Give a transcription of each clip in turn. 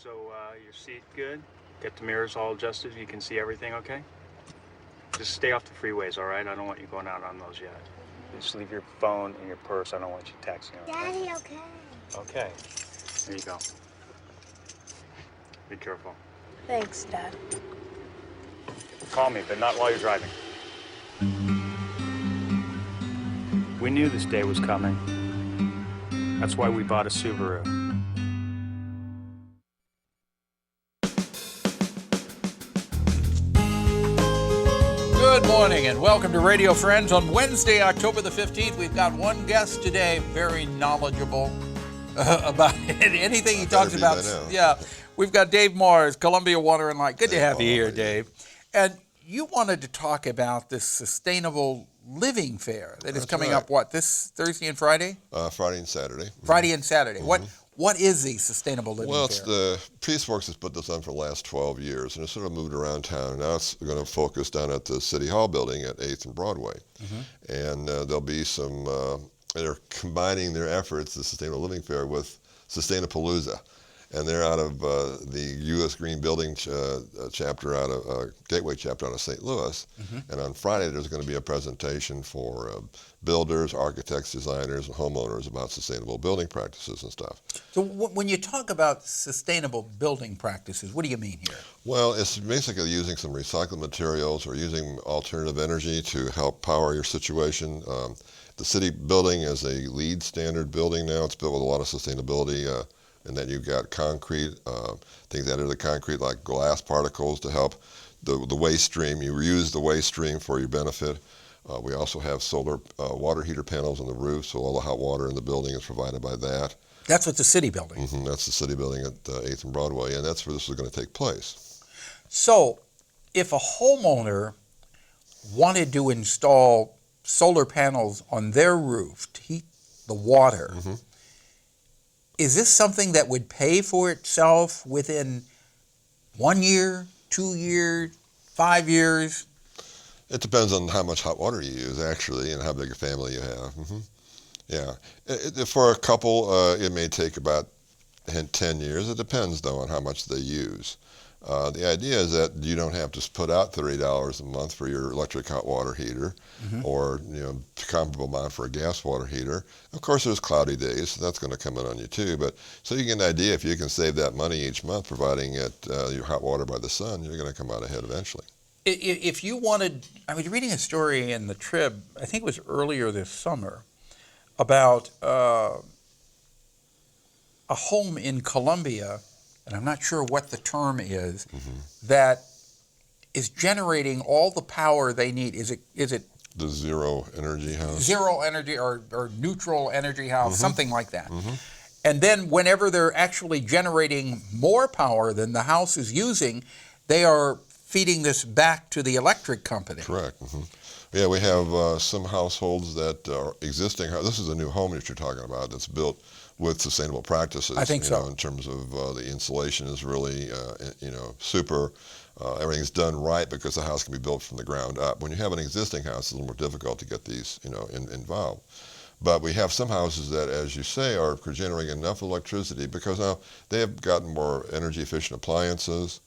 So your seat good? Get the mirrors all adjusted. You can see everything okay? Just stay off the freeways, all right? I don't want you going out on those yet. Just leave your phone in your purse. I don't want you texting. Okay? Daddy, okay. Okay. There you go. Be careful. Thanks, Dad. Call me, but not while you're driving. We knew this day was coming. That's why we bought a Subaru. Good morning and welcome to Radio Friends. On Wednesday, October the 15th, we've got one guest today, very knowledgeable about anything he talks about. Yeah, we've got Dave Morris, Columbia Water and Light. Good to have you here, Dave. And you wanted to talk about this sustainable living fair that is coming up, what, this Thursday and Friday? Friday and Saturday. Friday and Saturday. Mm-hmm. What is the sustainable living fair? Well, it's the Peace Works has put this on for the last 12 years, and it's sort of moved around town. And now it's going to focus down at the City Hall building at 8th and Broadway. Mm-hmm. And there'll be some, they're combining their efforts, the Sustainable Living Fair, with Sustainapalooza. And they're out of the U.S. Green Building chapter out of Gateway chapter out of St. Louis. Mm-hmm. And on Friday, there's going to be a presentation for builders, architects, designers, and homeowners about sustainable building practices and stuff. So when you talk about sustainable building practices, what do you mean here? Well, it's basically using some recycled materials or using alternative energy to help power your situation. The city building is a LEED standard building now. It's built with a lot of sustainability. And then you've got concrete, things added to the concrete like glass particles to help the waste stream. You reuse the waste stream for your benefit. We also have solar water heater panels on the roof, so all the hot water in the building is provided by that. That's what the city building. Mm-hmm, that's the city building at 8th and Broadway, and that's where this is going to take place. So if a homeowner wanted to install solar panels on their roof to heat the water, mm-hmm. Is this something that would pay for itself within 1 year, 2 years, 5 years? It depends on how much hot water you use, actually, and how big a family you have. Mm-hmm. Yeah. For a couple, it may take about 10 years. It depends, though, on how much they use. The idea is that you don't have to put out $30 a month for your electric hot water heater, mm-hmm. or comparable amount for a gas water heater. Of course, there's cloudy days, so that's going to come in on you too. But so you get an idea, if you can save that money each month, providing your hot water by the sun, you're going to come out ahead eventually. If you wanted, I was reading a story in the Trib, I think it was earlier this summer, about a home in Columbia, and I'm not sure what the term is, mm-hmm. that is generating all the power they need. Is it the zero energy house? Zero energy or neutral energy house, mm-hmm. something like that. Mm-hmm. And then whenever they're actually generating more power than the house is using, they are feeding this back to the electric company. Correct. Mm-hmm. Yeah, we have some households that are existing. This is a new home that you're talking about that's built with sustainable practices. I think so. In terms of the insulation is really, super. Everything's done right because the house can be built from the ground up. When you have an existing house, it's a little more difficult to get these, involved. But we have some houses that, as you say, are generating enough electricity because now they have gotten more energy efficient appliances.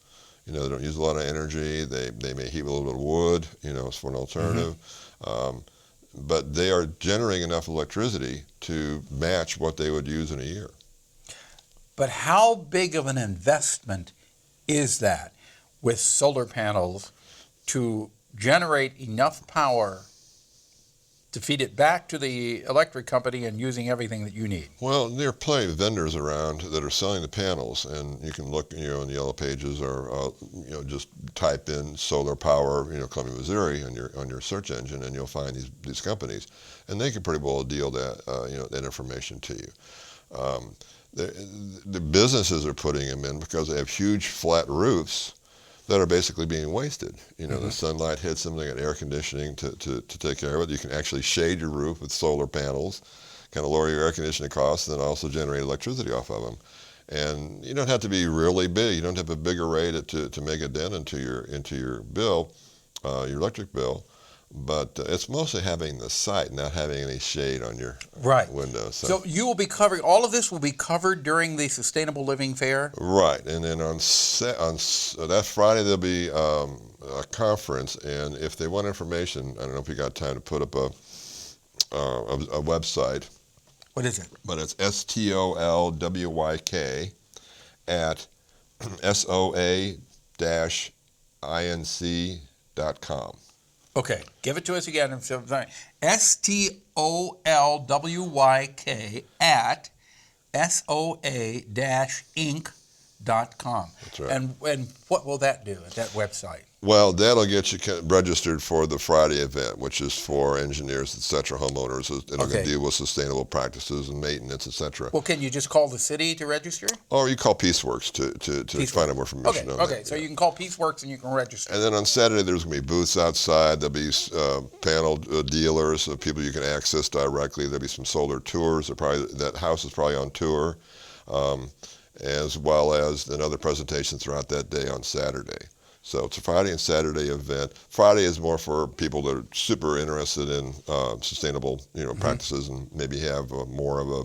They don't use a lot of energy. They may heat with a little bit of wood, as for an alternative. Mm-hmm. But they are generating enough electricity to match what they would use in a year. But how big of an investment is that with solar panels to generate enough power to feed it back to the electric company and using everything that you need? Well, there are plenty of vendors around that are selling the panels, and you can look, in the yellow pages, or just type in solar power, Columbia, Missouri, on your search engine, and you'll find these companies, and they can pretty well deal that information to you. The businesses are putting them in because they have huge flat roofs that are basically being wasted. Mm-hmm. The sunlight hits them, they got air conditioning to take care of it. You can actually shade your roof with solar panels, kind of lower your air conditioning costs, and then also generate electricity off of them. And you don't have to be really big. You don't have a big array to make a dent into your bill, your electric bill. But it's mostly having the site, not having any shade on your window. So you will be covering, all of this will be covered during the Sustainable Living Fair? Right. And then on that Friday, there'll be a conference. And if they want information, I don't know if you got time to put up a website. What is it? But it's STOLWYK at SOA-INC.com. Okay, give it to us again. STOLWYK at SOA-Inc.com. That's right. And what will that do at that website? Well, that'll get you registered for the Friday event, which is for engineers, et cetera, homeowners, and going to deal with sustainable practices and maintenance, et cetera. Well, can you just call the city to register? Or you call Peaceworks to find out more information on that. Okay, so you can call Peaceworks and you can register. And then on Saturday, there's going to be booths outside. There'll be panel dealers, people you can access directly. There'll be some solar tours. That house is probably on tour, as well as other presentations throughout that day on Saturday. So it's a Friday and Saturday event. Friday is more for people that are super interested in sustainable, practices and maybe have more of a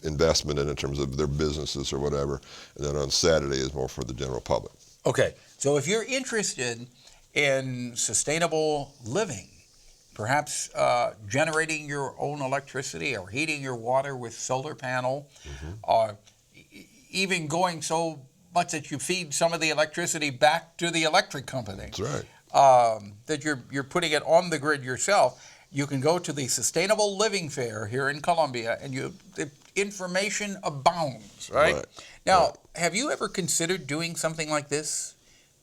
investment in terms of their businesses or whatever. And then on Saturday is more for the general public. Okay, so if you're interested in sustainable living, perhaps generating your own electricity or heating your water with solar panel, or even going so much that you feed some of the electricity back to the electric company. That's right. That you're putting it on the grid yourself. You can go to the Sustainable Living Fair here in Columbia, and the information abounds, right? Now, have you ever considered doing something like this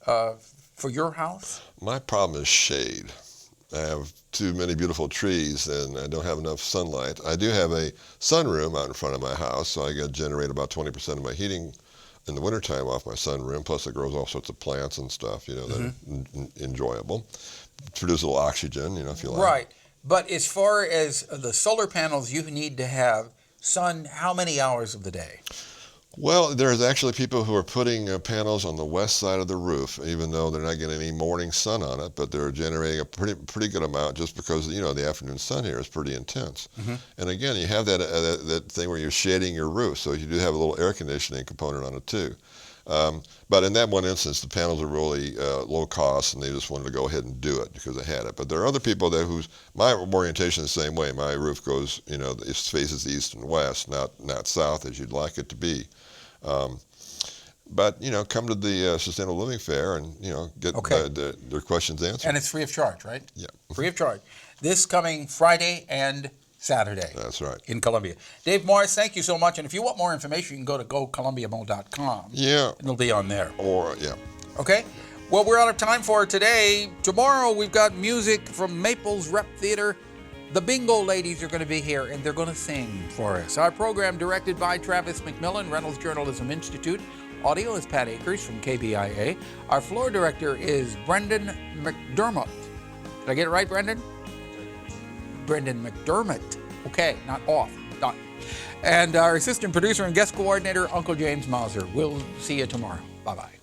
for your house? My problem is shade. I have too many beautiful trees, and I don't have enough sunlight. I do have a sunroom out in front of my house, so I generate about 20% of my heating in the wintertime off my sunroom, plus it grows all sorts of plants and stuff, that are enjoyable. Produce a little oxygen, if you like. Right. But as far as the solar panels, you need to have sun how many hours of the day? Well, there's actually people who are putting panels on the west side of the roof, even though they're not getting any morning sun on it, but they're generating a pretty good amount just because, the afternoon sun here is pretty intense. And again, you have that thing where you're shading your roof, so you do have a little air conditioning component on it too. But in that one instance, the panels are really low cost, and they just wanted to go ahead and do it because they had it. But there are other people my orientation is the same way. My roof goes, it faces east and west, not south as you'd like it to be. But come to the Sustainable Living Fair and get their questions answered. And it's free of charge, right? Yeah, free of charge. This coming Friday and Saturday. That's right. In Columbia. Dave Morris, thank you so much. And if you want more information, you can go to gocolumbiamo.com. Yeah. And it'll be on there. Yeah. Okay. Well, we're out of time for today. Tomorrow we've got music from Maples Rep Theater. The Bingo Ladies are going to be here, and they're going to sing for us. Our program directed by Travis McMillen, Reynolds Journalism Institute. Audio is Pat Akers from KBIA. Our floor director is Brendan McDermott. Did I get it right, Brendan? Brendan McDermott. Okay, not off. Done. And our assistant producer and guest coordinator, Uncle James Mauser. We'll see you tomorrow. Bye-bye.